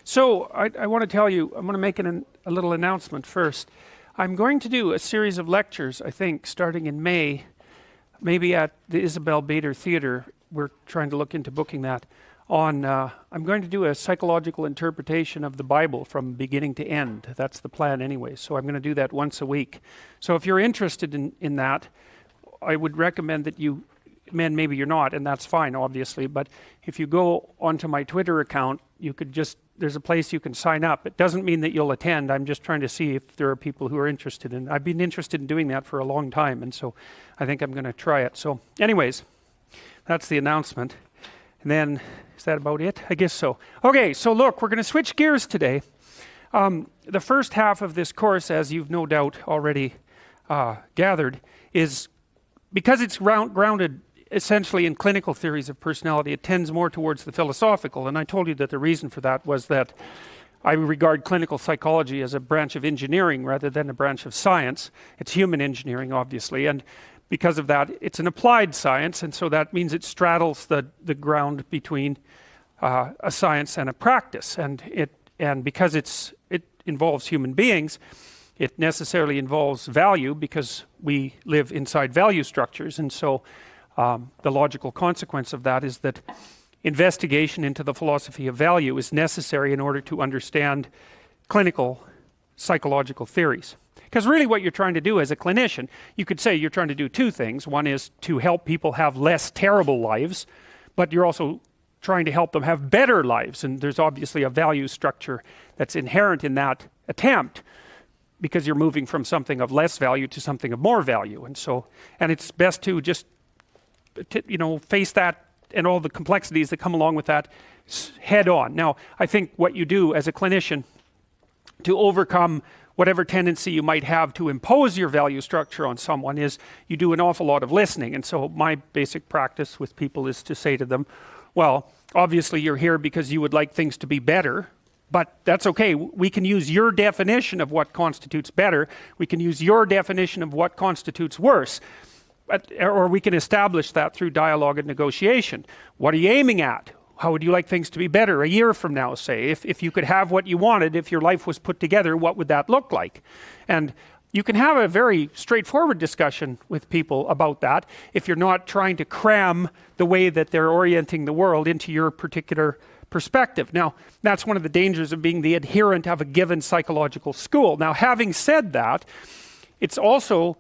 So I want to tell you, I'm going to make a little announcement first. I'm going to do a series of lectures, I think, starting in May, maybe at the Isabel Bader Theater. We're trying to look into booking that. I'm going to do a psychological interpretation of the Bible from beginning to end. That's the plan anyway. So I'm going to do that once a week. So if you're interested in that, I would recommend that you, maybe you're not, and that's fine, obviously, but if you go onto my Twitter account, you could just, there's a place you can sign up. It doesn't mean that you'll attend. I'm just trying to see if there are people who are interested in. I've been interested in doing that for a long time, and so I think I'm going to try it. So anyways, that's the announcement. And then, is that about it? I guess so. Okay, so look, we're going to switch gears today. The first half of this course, as you've no doubt already gathered, is because it's grounded essentially in clinical theories of personality, it tends more towards the philosophical. And I told you that the reason for that was that I regard clinical psychology as a branch of engineering rather than a branch of science. It's human engineering, obviously, and because of that, it's an applied science, and so that means it straddles the ground between a science and a practice. And because it involves human beings, it necessarily involves value because we live inside value structures. And so the logical consequence of that is that investigation into the philosophy of value is necessary in order to understand clinical psychological theories. Because really what you're trying to do as a clinician, you could say you're trying to do two things. One is to help people have less terrible lives, but you're also trying to help them have better lives. And there's obviously a value structure that's inherent in that attempt, because you're moving from something of less value to something of more value. And it's best to just, face that and all the complexities that come along with that head on. Now, I think what you do as a clinician to overcome whatever tendency you might have to impose your value structure on someone is you do an awful lot of listening. And so my basic practice with people is to say to them, well, obviously you're here because you would like things to be better, but that's okay. We can use your definition of what constitutes better. We can use your definition of what constitutes worse. Or we can establish that through dialogue and negotiation. What are you aiming at? How would you like things to be better a year from now, say? If you could have what you wanted, if your life was put together, what would that look like? And you can have a very straightforward discussion with people about that if you're not trying to cram the way that they're orienting the world into your particular perspective. Now, that's one of the dangers of being the adherent of a given psychological school. Now, having said that, it's also,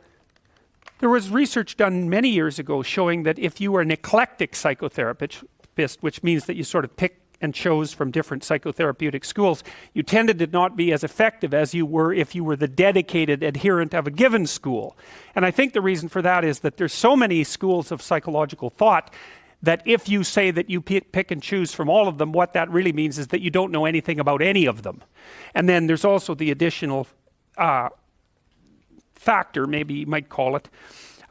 there was research done many years ago showing that if you were an eclectic psychotherapist, which means that you sort of pick and chose from different psychotherapeutic schools, you tended to not be as effective as you were if you were the dedicated adherent of a given school. And I think the reason for that is that there's so many schools of psychological thought that if you say that you pick and choose from all of them, what that really means is that you don't know anything about any of them. And then there's also the additional factor, maybe you might call it,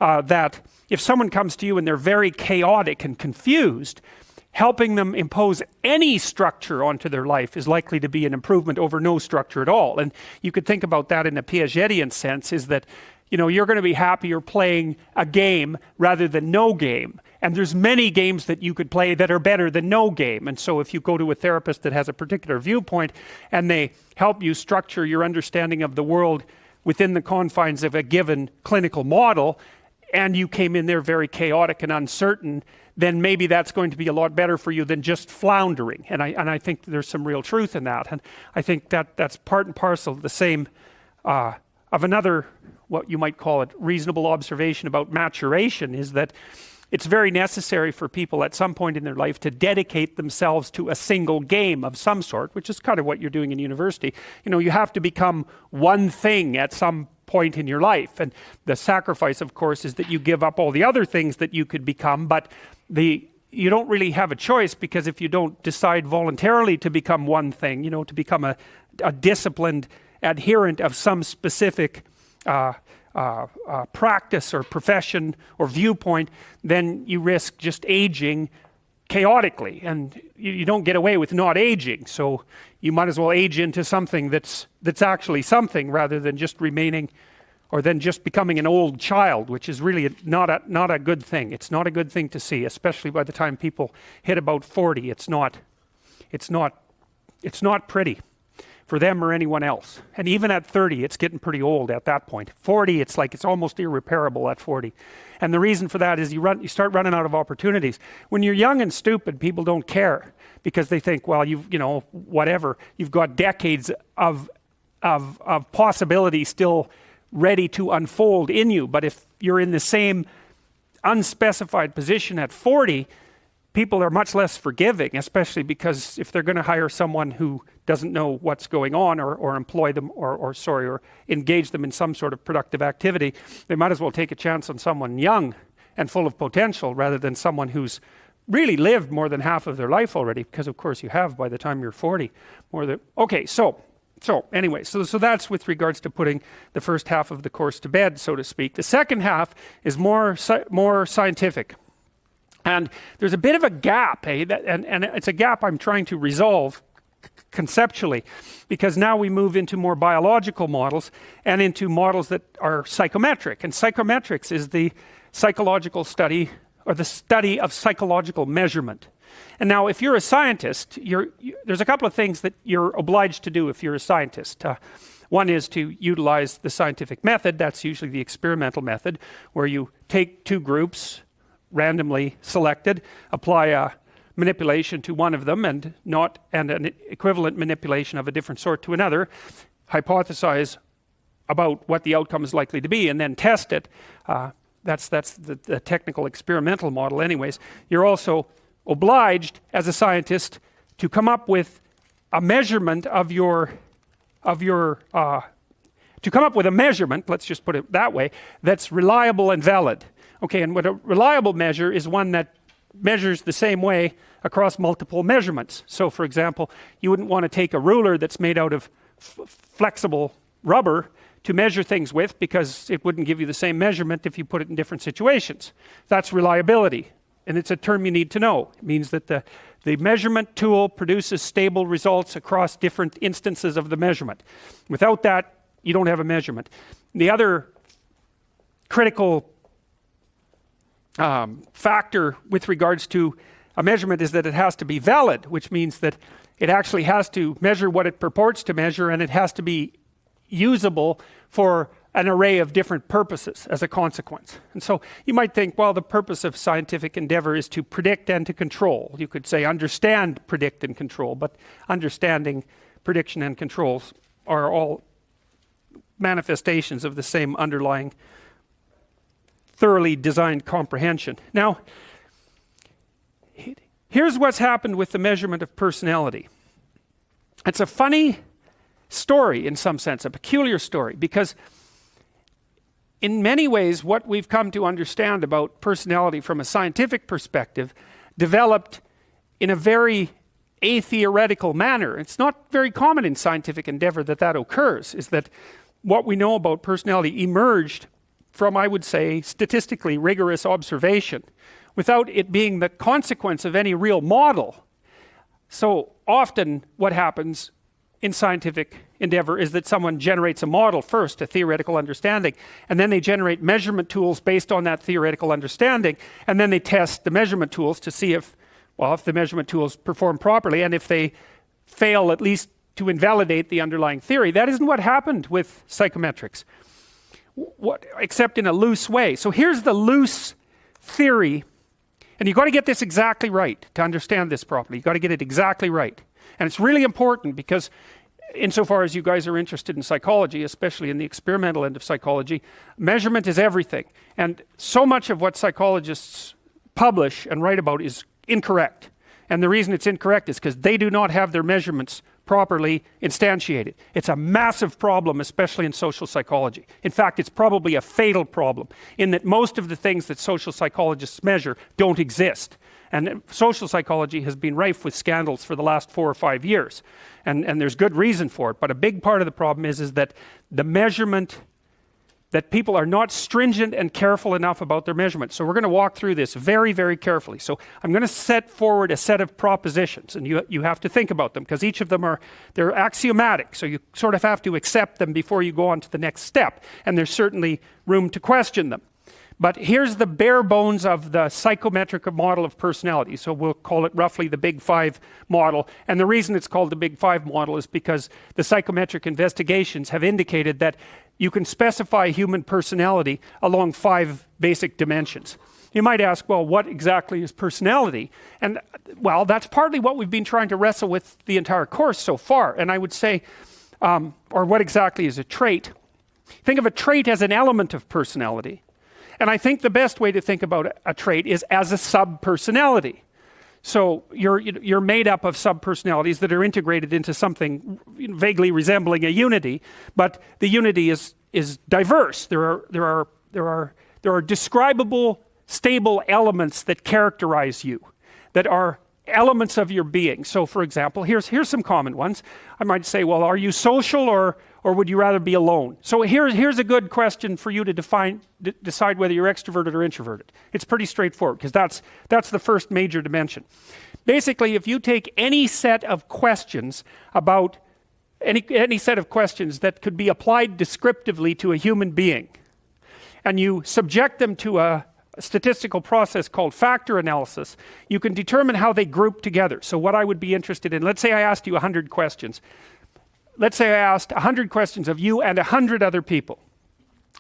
that if someone comes to you and they're very chaotic and confused, helping them impose any structure onto their life is likely to be an improvement over no structure at all. And you could think about that in a Piagetian sense, is that you're going to be happier playing a game rather than no game. And there's many games that you could play that are better than no game. And so if you go to a therapist that has a particular viewpoint and they help you structure your understanding of the world within the confines of a given clinical model, and you came in there very chaotic and uncertain, then maybe that's going to be a lot better for you than just floundering. And I think there's some real truth in that. And I think that's part and parcel of the same, of another, what you might call it, reasonable observation about maturation, is that it's very necessary for people at some point in their life to dedicate themselves to a single game of some sort, which is kind of what you're doing in university. You have to become one thing at some point in your life. And the sacrifice, of course, is that you give up all the other things that you could become, but you don't really have a choice, because if you don't decide voluntarily to become one thing, to become a disciplined adherent of some specific practice or profession or viewpoint, then you risk just aging chaotically, and you don't get away with not aging. So you might as well age into something that's actually something, rather than just remaining, or then just becoming an old child, which is really not a good thing. It's not a good thing to see, especially by the time people hit about 40. It's not It's not pretty for them or anyone else. And even at 30, it's getting pretty old at that point. 40, it's like it's almost irreparable at 40. And the reason for that is you start running out of opportunities. When you're young and stupid, people don't care because they think, well, whatever. You've got decades of possibility still ready to unfold in you. But if you're in the same unspecified position at 40, people are much less forgiving, especially because if they're going to hire someone who doesn't know what's going on or employ them or engage them in some sort of productive activity, they might as well take a chance on someone young and full of potential rather than someone who's really lived more than half of their life already, because of course you have by the time you're 40. Okay, so anyway, so that's with regards to putting the first half of the course to bed, so to speak. The second half is more scientific. And there's a bit of a gap, and it's a gap I'm trying to resolve conceptually, because now we move into more biological models and into models that are psychometric. And psychometrics is the psychological study, or the study of psychological measurement. And now if you're a scientist, there's a couple of things that you're obliged to do if you're a scientist. One is to utilize the scientific method. That's usually the experimental method, where you take two groups, randomly selected, apply a manipulation to one of them and an equivalent manipulation of a different sort to another, hypothesize about what the outcome is likely to be, and then test it. That's the technical experimental model anyways. You're also obliged as a scientist to come up with a measurement to come up with a measurement, let's just put it that way, that's reliable and valid. Okay, and what a reliable measure is one that measures the same way across multiple measurements. So for example, you wouldn't want to take a ruler that's made out of flexible rubber to measure things with, because it wouldn't give you the same measurement if you put it in different situations. That's reliability, and it's a term you need to know. It means that the measurement tool produces stable results across different instances of the measurement. Without that, you don't have a measurement. The other critical factor with regards to a measurement is that it has to be valid, which means that it actually has to measure what it purports to measure, and it has to be usable for an array of different purposes as a consequence. And so you might think, well, the purpose of scientific endeavor is to predict and to control. You could say understand, predict, and control, but understanding, prediction, and controls are all manifestations of the same underlying thoroughly designed comprehension. Now, here's what's happened with the measurement of personality. It's a funny story in some sense, a peculiar story, because in many ways what we've come to understand about personality from a scientific perspective developed in a very atheoretical manner. It's not very common in scientific endeavor that occurs, is that what we know about personality emerged from, I would say, statistically rigorous observation without it being the consequence of any real model. So often what happens in scientific endeavor is that someone generates a model first, a theoretical understanding, and then they generate measurement tools based on that theoretical understanding, and then they test the measurement tools to see if the measurement tools perform properly, and if they fail, at least to invalidate the underlying theory. That isn't what happened with psychometrics, except in a loose way. So here's the loose theory, and you've got to get this exactly right to understand this properly. You've got to get it exactly right. And it's really important because insofar as you guys are interested in psychology, especially in the experimental end of psychology, measurement is everything. And so much of what psychologists publish and write about is incorrect. And the reason it's incorrect is because they do not have their measurements properly instantiated. It's a massive problem, especially in social psychology. In fact, it's probably a fatal problem in that most of the things that social psychologists measure don't exist. And social psychology has been rife with scandals for the last 4 or 5 years. And there's good reason for it. But a big part of the problem is that the measurement, that people are not stringent and careful enough about their measurement. So we're going to walk through this very, very carefully. So I'm going to set forward a set of propositions, and you have to think about them, because each of them they're axiomatic. So you sort of have to accept them before you go on to the next step. And there's certainly room to question them. But here's the bare bones of the psychometric model of personality. So we'll call it roughly the Big Five model. And the reason it's called the Big Five model is because the psychometric investigations have indicated that you can specify human personality along 5 basic dimensions. You might ask, well, what exactly is personality? And well, that's partly what we've been trying to wrestle with the entire course so far. And I would say, or what exactly is a trait? Think of a trait as an element of personality. And I think the best way to think about a trait is as a sub-personality. So you're made up of sub-personalities that are integrated into something vaguely resembling a unity, but the unity is diverse. There are describable, stable elements that characterize you, that are elements of your being. So for example, here's some common ones. I might say, well, are you social or would you rather be alone? So here's a good question for you to decide whether you're extroverted or introverted. It's pretty straightforward because that's the first major dimension. Basically, if you take any set of questions about any set of questions that could be applied descriptively to a human being, and you subject them to a statistical process called factor analysis, you can determine how they group together. So what I would be interested in, let's say I asked you 100 questions. Let's say I asked 100 questions of you and 100 other people.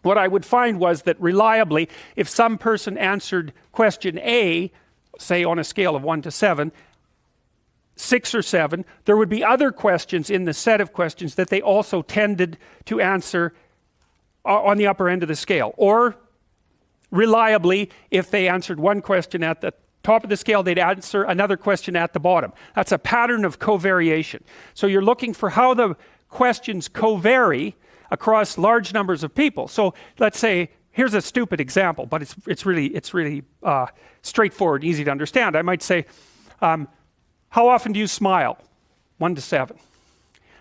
What I would find was that reliably, if some person answered question A, say on a scale of 1 to 7, 6 or 7, there would be other questions in the set of questions that they also tended to answer on the upper end of the scale. Or reliably, if they answered one question at the top of the scale, they'd answer another question at the bottom. That's a pattern of covariation. So you're looking for how the questions covary across large numbers of people. So let's say, here's a stupid example, but it's really straightforward, easy to understand. I might say, how often do you smile? 1 to 7.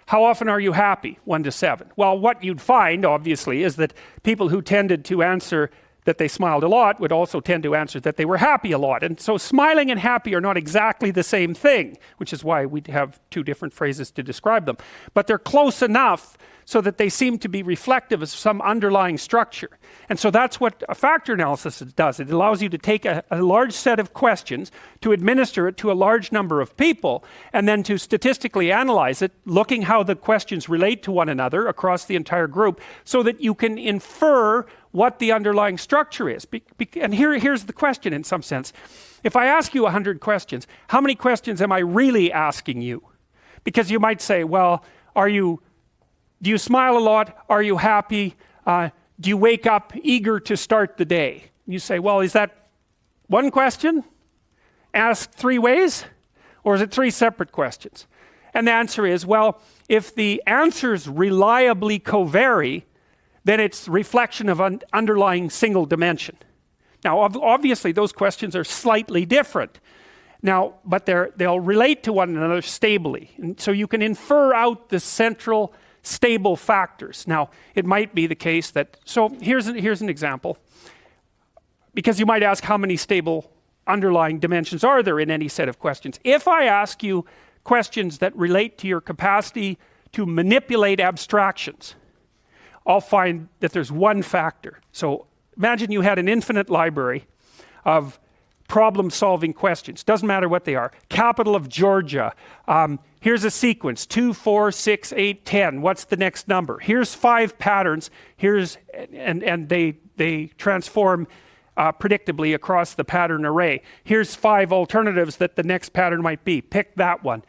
How often are you happy? 1 to 7. Well, what you'd find, obviously, is that people who tended to answer that they smiled a lot would also tend to answer that they were happy a lot. And so smiling and happy are not exactly the same thing, which is why we have 2 different phrases to describe them. But they're close enough so that they seem to be reflective of some underlying structure. And so that's what a factor analysis does. It allows you to take a large set of questions, to administer it to a large number of people, and then to statistically analyze it, looking how the questions relate to one another across the entire group, so that you can infer what the underlying structure is. And here's the question in some sense. If I ask you 100 questions, how many questions am I really asking you? Because you might say, well, do you smile a lot? Are you happy? Do you wake up eager to start the day? You say, well, is that one question asked 3 ways? Or is it 3 separate questions? And the answer is, well, if the answers reliably covary, then it's reflection of an underlying single dimension. Now, obviously, those questions are slightly different. Now, but they'll relate to one another stably. And so you can infer out the central stable factors. Now, it might be the case that, so here's an example. Because you might ask, how many stable underlying dimensions are there in any set of questions? If I ask you questions that relate to your capacity to manipulate abstractions, I'll find that there's one factor. So imagine you had an infinite library of problem-solving questions. Doesn't matter what they are. Capital of Georgia. Here's a sequence. 2, 4, 6, 8, 10. What's the next number? Here's 5 patterns. And they transform predictably across the pattern array. Here's 5 alternatives that the next pattern might be. Pick that one.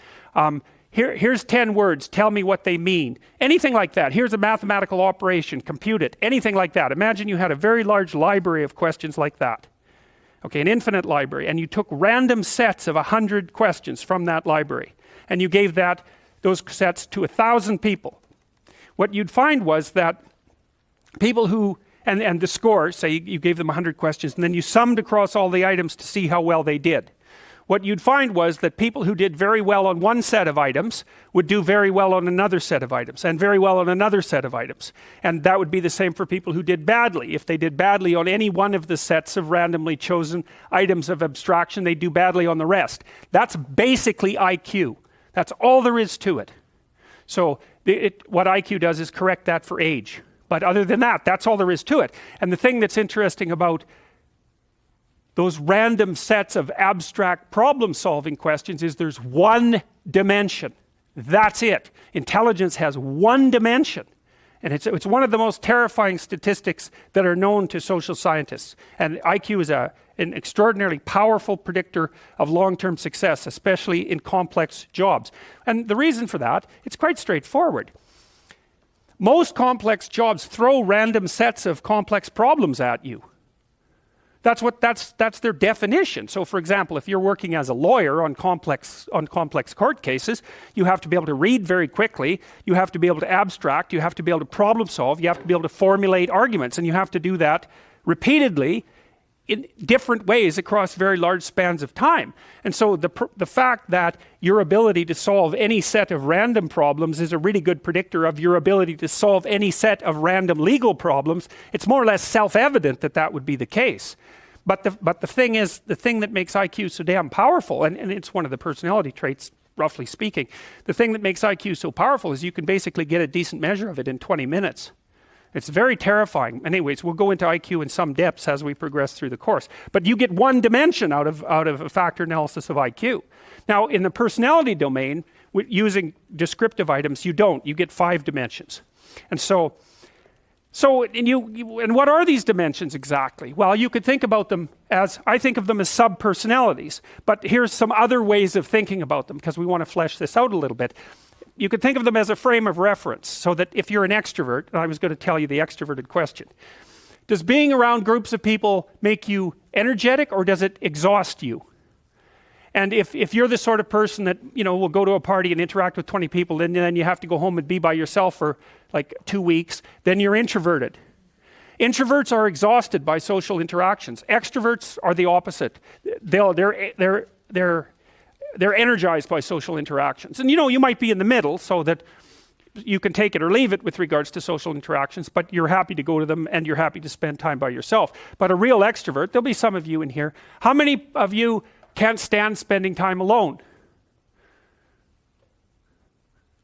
Here's 10 words. Tell me what they mean. Anything like that. Here's a mathematical operation. Compute it. Anything like that. Imagine you had a very large library of questions like that. Okay, an infinite library. And you took random sets of 100 questions from that library. And you gave those sets to 1,000 people. What you'd find was that people who, and the score, say you gave them 100 questions, and then you summed across all the items to see how well they did. What you'd find was that people who did very well on one set of items would do very well on another set of items, and very well on another set of items. And that would be the same for people who did badly. If they did badly on any one of the sets of randomly chosen items of abstraction, they do badly on the rest. That's basically IQ. That's all there is to it. So what IQ does is correct that for age. But other than that, that's all there is to it. And the thing that's interesting about those random sets of abstract problem-solving questions is there's one dimension. That's it. Intelligence has one dimension. And it's one of the most terrifying statistics that are known to social scientists. And IQ is an extraordinarily powerful predictor of long-term success, especially in complex jobs. And the reason for that, it's quite straightforward. Most complex jobs throw random sets of complex problems at you. That's their definition. So for example, if you're working as a lawyer on complex court cases, you have to be able to read very quickly, you have to be able to abstract, you have to be able to problem solve, you have to be able to formulate arguments, and you have to do that repeatedly in different ways across very large spans of time. And so the fact that your ability to solve any set of random problems is a really good predictor of your ability to solve any set of random legal problems, it's more or less self-evident that that would be the case. But the thing is, the thing that makes IQ so damn powerful, and it's one of the personality traits, roughly speaking, the thing that makes IQ so powerful is you can basically get a decent measure of it in 20 minutes. It's very terrifying. Anyways, we'll go into IQ in some depths as we progress through the course. But you get one dimension out of a factor analysis of IQ. Now, in the personality domain, using descriptive items, you don't. You get 5 dimensions. And and what are these dimensions exactly? Well, you could think about them as, I think of them as sub-personalities. But here's some other ways of thinking about them, because we want to flesh this out a little bit. You could think of them as a frame of reference, so that if you're an extrovert, and I was going to tell you the extroverted question, does being around groups of people make you energetic, or does it exhaust you? And if you're the sort of person that, will go to a party and interact with 20 people, and then you have to go home and be by yourself for like 2 weeks, then you're introverted. Introverts are exhausted by social interactions. Extroverts are the opposite. They're energized by social interactions. And you might be in the middle, so that you can take it or leave it with regards to social interactions, but you're happy to go to them and you're happy to spend time by yourself. But a real extrovert, there'll be some of you in here. How many of you can't stand spending time alone?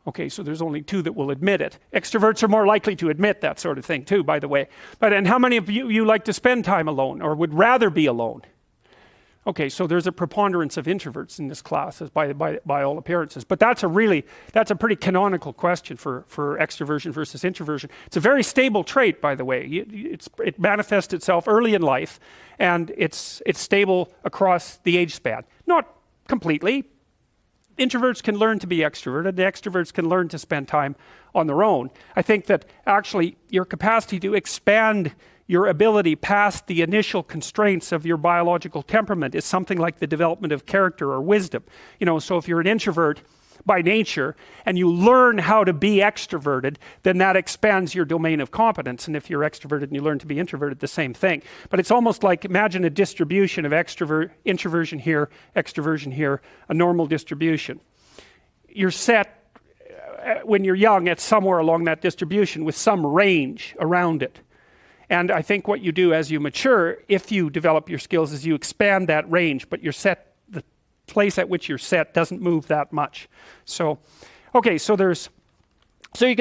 Okay, so there's only 2 that will admit it. Extroverts are more likely to admit that sort of thing too, by the way. And how many of you like to spend time alone or would rather be alone? Okay, so there's a preponderance of introverts in this class, by all appearances. But that's a pretty canonical question for extroversion versus introversion. It's a very stable trait, by the way. It manifests itself early in life, and it's stable across the age span. Not completely. Introverts can learn to be extroverted, and extroverts can learn to spend time on their own. I think that actually your capacity to expand your ability past the initial constraints of your biological temperament is something like the development of character or wisdom. So if you're an introvert by nature and you learn how to be extroverted, then that expands your domain of competence. And if you're extroverted and you learn to be introverted, the same thing. But it's almost like, imagine a distribution of introversion here, extroversion here, a normal distribution. You're set, when you're young, at somewhere along that distribution with some range around it. And I think what you do as you mature, if you develop your skills, is you expand that range, but the place at which you're set doesn't move that much. So you can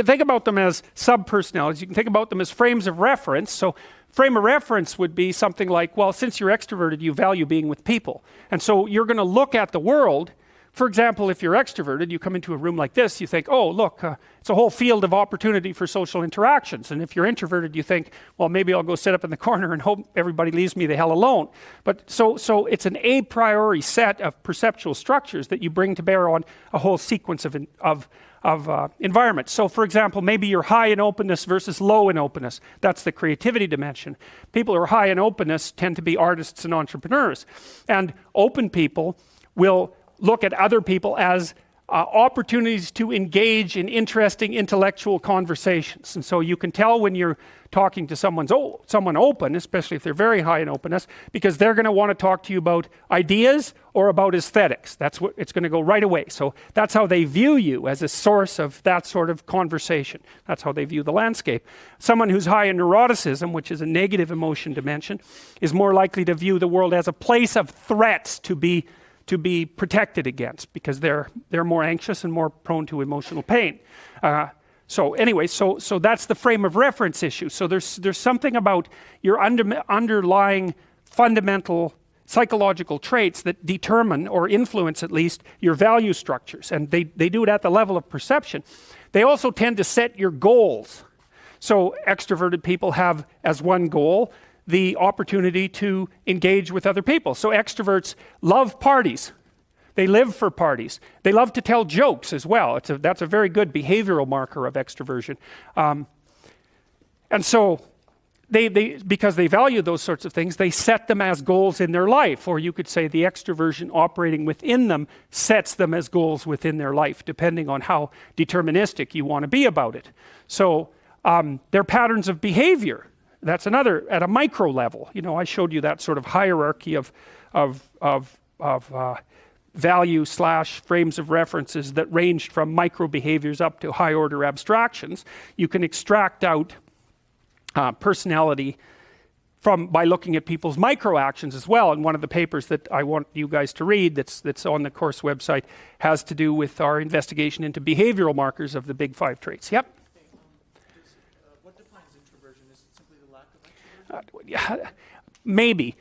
think about them as sub-personalities. You can think about them as frames of reference. So frame of reference would be something like, well, since you're extroverted, you value being with people. And so you're going to look at the world. For example, if you're extroverted, you come into a room like this, you think, oh, look, it's a whole field of opportunity for social interactions. And if you're introverted, you think, well, maybe I'll go sit up in the corner and hope everybody leaves me the hell alone. But so it's an a priori set of perceptual structures that you bring to bear on a whole sequence of environments. So for example, maybe you're high in openness versus low in openness. That's the creativity dimension. People who are high in openness tend to be artists and entrepreneurs. And open people will look at other people as opportunities to engage in interesting intellectual conversations. And so you can tell when you're talking to someone open, especially if they're very high in openness, because they're going to want to talk to you about ideas or about aesthetics. That's what it's going to go right away. So that's how they view you, as a source of that sort of conversation. That's how they view the landscape. Someone who's high in neuroticism, which is a negative emotion dimension, is more likely to view the world as a place of threats to be protected against, because they're more anxious and more prone to emotional pain. So anyway, so that's the frame of reference issue. So there's something about your underlying fundamental psychological traits that determine or influence at least your value structures, and they do it at the level of perception. They also tend to set your goals. So extroverted people have as one goal the opportunity to engage with other people. So extroverts love parties. They live for parties. They love to tell jokes as well. That's a very good behavioral marker of extroversion. And so because they value those sorts of things, they set them as goals in their life. Or you could say the extroversion operating within them sets them as goals within their life, depending on how deterministic you want to be about it. So their patterns of behavior, that's another, at a micro level. You know, I showed you that sort of hierarchy of value / frames of references that ranged from micro behaviors up to high order abstractions. You can extract out personality by looking at people's micro actions as well. And one of the papers that I want you guys to read that's on the course website has to do with our investigation into behavioral markers of the big 5 traits. Yep. What defines introversion? Is it simply the lack of extroversion? Maybe.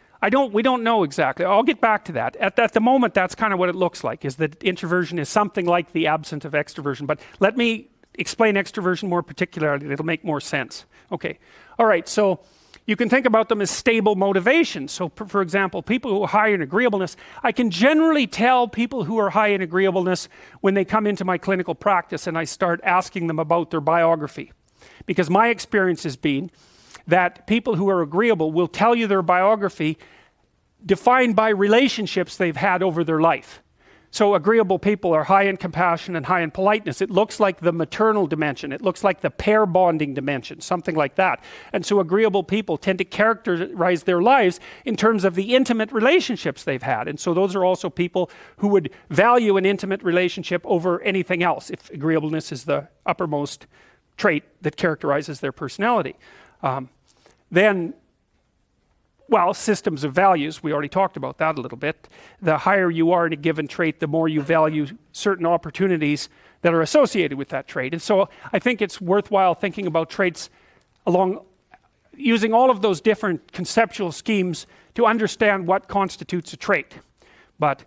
We don't know exactly. I'll get back to that. At the moment, that's kind of what it looks like, is that introversion is something like the absence of extroversion. But let me explain extroversion more particularly. It'll make more sense. Okay. All right. So you can think about them as stable motivations. So for example, people who are high in agreeableness, I can generally tell people who are high in agreeableness when they come into my clinical practice and I start asking them about their biography. Because my experience has been that people who are agreeable will tell you their biography defined by relationships they've had over their life. So agreeable people are high in compassion and high in politeness. It looks like the maternal dimension. It looks like the pair bonding dimension, something like that. And so agreeable people tend to characterize their lives in terms of the intimate relationships they've had. And so those are also people who would value an intimate relationship over anything else, if agreeableness is the uppermost trait that characterizes their personality. Then, well, systems of values, we already talked about that a little bit. The higher you are in a given trait, the more you value certain opportunities that are associated with that trait. And so I think it's worthwhile thinking about traits along using all of those different conceptual schemes to understand what constitutes a trait. But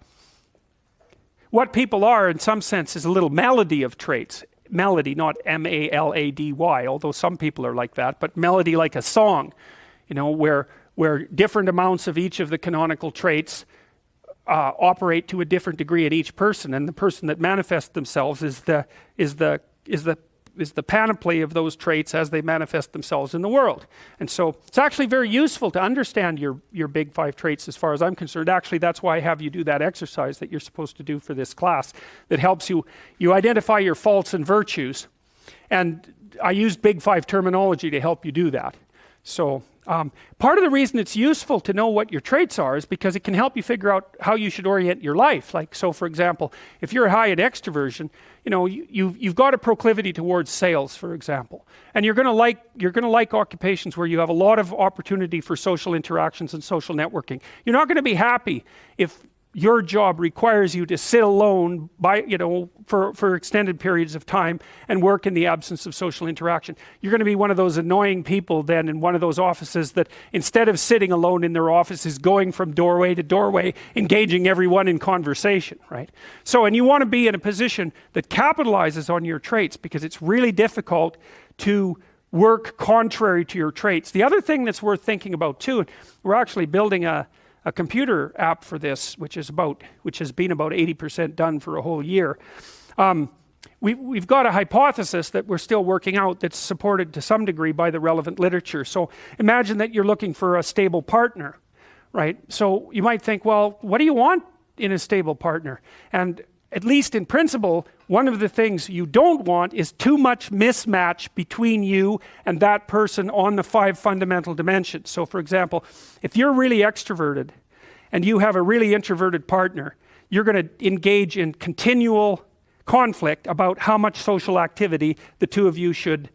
what people are, in some sense, is a little melody of traits. Melody, not M-A-L-A-D-Y, although some people are like that, but melody like a song, you know, where different amounts of each of the canonical traits operate to a different degree at each person, and the person that manifests themselves is the panoply of those traits as they manifest themselves in the world. And so it's actually very useful to understand your big 5 traits as far as I'm concerned. Actually, that's why I have you do that exercise that you're supposed to do for this class that helps you identify your faults and virtues. And I use big 5 terminology to help you do that. So part of the reason it's useful to know what your traits are is because it can help you figure out how you should orient your life. Like, so for example, if you're high in extroversion, you know, you've got a proclivity towards sales, for example, and you're going to like occupations where you have a lot of opportunity for social interactions and social networking. You're not going to be happy if your job requires you to sit alone for extended periods of time and work in the absence of social interaction. You're going to be one of those annoying people then in one of those offices that instead of sitting alone in their office is going from doorway to doorway, engaging everyone in conversation, right? So, and you want to be in a position that capitalizes on your traits because it's really difficult to work contrary to your traits. The other thing that's worth thinking about too, we're actually building a computer app for this, which has been about 80% done for a whole year. We've got a hypothesis that we're still working out that's supported to some degree by the relevant literature. So imagine that you're looking for a stable partner, right? So you might think, well, what do you want in a stable partner? And at least in principle, one of the things you don't want is too much mismatch between you and that person on the 5 fundamental dimensions. So for example, if you're really extroverted and you have a really introverted partner, you're going to engage in continual conflict about how much social activity the two of you should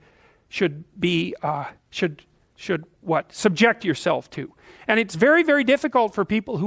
subject yourself to. And it's very, very difficult for people who